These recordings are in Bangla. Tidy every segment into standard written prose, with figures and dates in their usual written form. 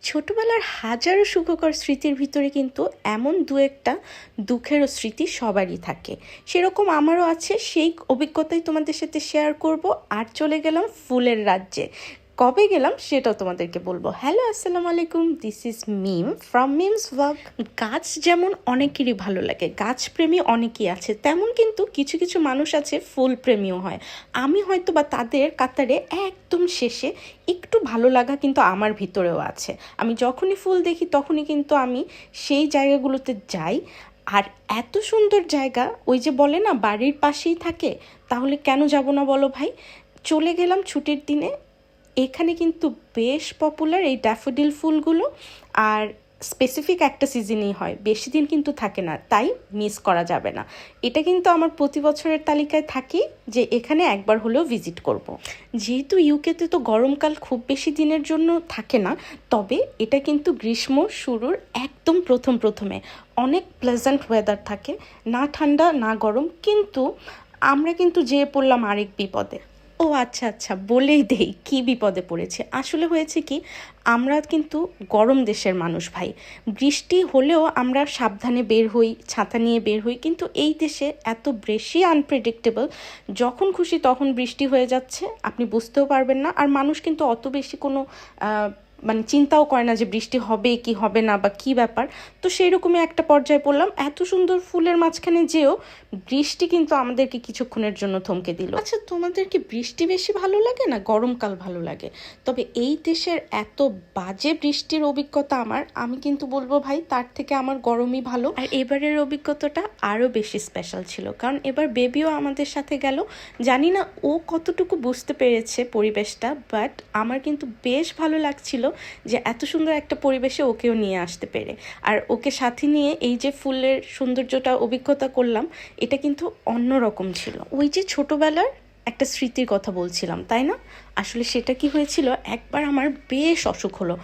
ছোটবেলার হাজারো সুখকর স্মৃতির ভিতরে কিন্তু এমন দু একটা দুঃখেরও স্মৃতি সবারই থাকে। সেরকম আমারও আছে, সেই অভিজ্ঞতাই তোমাদের সাথে শেয়ার করব। আর চলে গেলাম ফুলের রাজ্যে। কবে গেলাম সেটাও তোমাদেরকে বলবো। হ্যালো, আসসালামু আলাইকুম, this is Meem from Meem's vlog. গাছ যেমন অনেকেরই ভালো লাগে, গাছপ্রেমী অনেকেই আছে, তেমন কিন্তু কিছু কিছু মানুষ আছে ফুল প্রেমীও হয়। আমি হয়তো বা তাদের কাতারে একদম শেষে। একটু ভালো লাগা কিন্তু আমার ভিতরেও আছে। আমি যখনই ফুল দেখি তখনই কিন্তু আমি সেই জায়গাগুলোতে যাই। আর এত সুন্দর জায়গা, ওই যে বলে না বাড়ির পাশেই থাকে, তাহলে কেন যাব না বলো ভাই। চলে গেলাম ছুটির দিনে। এখানে কিন্তু বেশ পপুলার এই ড্যাফোডিল ফুলগুলো। আর স্পেসিফিক একটা সিজনেই হয়, বেশি দিন কিন্তু থাকে না, তাই মিস করা যাবে না। এটা কিন্তু আমার প্রতি বছরের তালিকায় থাকে যে এখানে একবার হলেও ভিজিট করব। যেহেতু ইউকেতে তো গরমকাল খুব বেশি দিনের জন্য থাকে না, তবে এটা কিন্তু গ্রীষ্ম শুরুর একদম প্রথমে অনেক প্লেজেন্ট ওয়েদার থাকে, না ঠান্ডা না গরম। কিন্তু আমরা কিন্তু যেয়ে পড়লাম আরেক বিপদে। ও আচ্ছা আচ্ছা, বলেই দেই কি বিপদে পড়েছে। আসলে হয়েছে কি, আমরা কিন্তু গরম দেশের মানুষ ভাই। বৃষ্টি হলেও আমরা সাবধানে বের হই, ছাতা নিয়ে বের হই, কিন্তু এই দেশে এত বেশি আনপ্রেডিক্টেবল, যখন খুশি তখন বৃষ্টি হয়ে যাচ্ছে, আপনি বুঝতেও পারবেন না। আর মানুষ কিন্তু অত বেশি কোনো মানে চিন্তাও করে না যে বৃষ্টি হবে কি হবে না বা কি ব্যাপার। তো সেই রকমই একটা পর্যায়ে পড়লাম, এত সুন্দর ফুলের মাঝখানে যেও বৃষ্টি কিন্তু আমাদেরকে কিছুক্ষণের জন্য থমকে দিল। আচ্ছা, তোমাদের কি বৃষ্টি বেশি ভালো লাগে না গরমকাল ভালো লাগে? তবে এই দেশের এত বাজে বৃষ্টির অভিজ্ঞতা আমি কিন্তু বলবো ভাই, তার থেকে আমার গরমই ভালো। আর এবারের অভিজ্ঞতাটা আরও বেশি স্পেশাল ছিল, কারণ এবার বেবিও আমাদের সাথে গেল। জানি না ও কতটুকু বুঝতে পেরেছে পরিবেশটা, বাট আমার কিন্তু বেশ ভালো লাগছিল যে এত সুন্দর একটা পরিবেশে ওকেও নিয়ে আসতে পেরে। আর ওকে সাথে নিয়ে এই যে ফুলের সৌন্দর্যটা অভিজ্ঞতা করলাম, এটা কিন্তু অন্যরকম ছিল। ওই যে ছোটবেলার একটা স্মৃতির কথা বলছিলাম, তাই না? আসলে সেটা কি হয়েছিল, একবার আমার বেশ অসুখ হলো।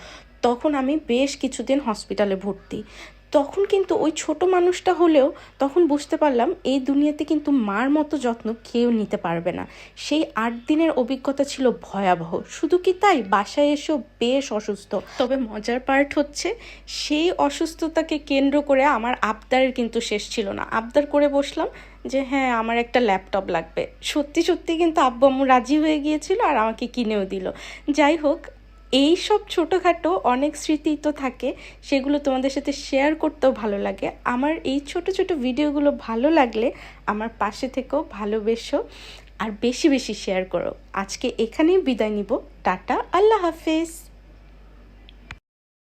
তখন আমি বেশ কিছুদিন হসপিটালে ভর্তি। তখন কিন্তু ওই ছোট মানুষটা হলেও তখন বুঝতে পারলাম এই দুনিয়াতে কিন্তু মার মতো যত্ন কেউ নিতে পারবে না। সেই 8 দিনের অভিজ্ঞতা ছিল ভয়াবহ। শুধু কি তাই, বাসায় এসেও বেশ অসুস্থ। তবে মজার পার্ট হচ্ছে, সেই অসুস্থতাকে কেন্দ্র করে আমার আবদারের কিন্তু শেষ ছিল না। আবদার করে বসলাম যে হ্যাঁ, আমার একটা ল্যাপটপ লাগবে। সত্যি সত্যি কিন্তু আব্বু আম্মু রাজি হয়ে গিয়েছিল আর আমাকে কিনেও দিল। যাই হোক, এই সব ছোটোখাটো অনেক স্মৃতি তো থাকে, সেগুলো তোমাদের সাথে শেয়ার করতেও ভালো লাগে। আমার এই ছোট ছোট ভিডিওগুলো ভালো লাগলে আমার পাশে থেকেও ভালোবেসো আর বেশি বেশি শেয়ার করো। আজকে এখানেই বিদায় নিব। টাটা, আল্লাহ হাফেজ।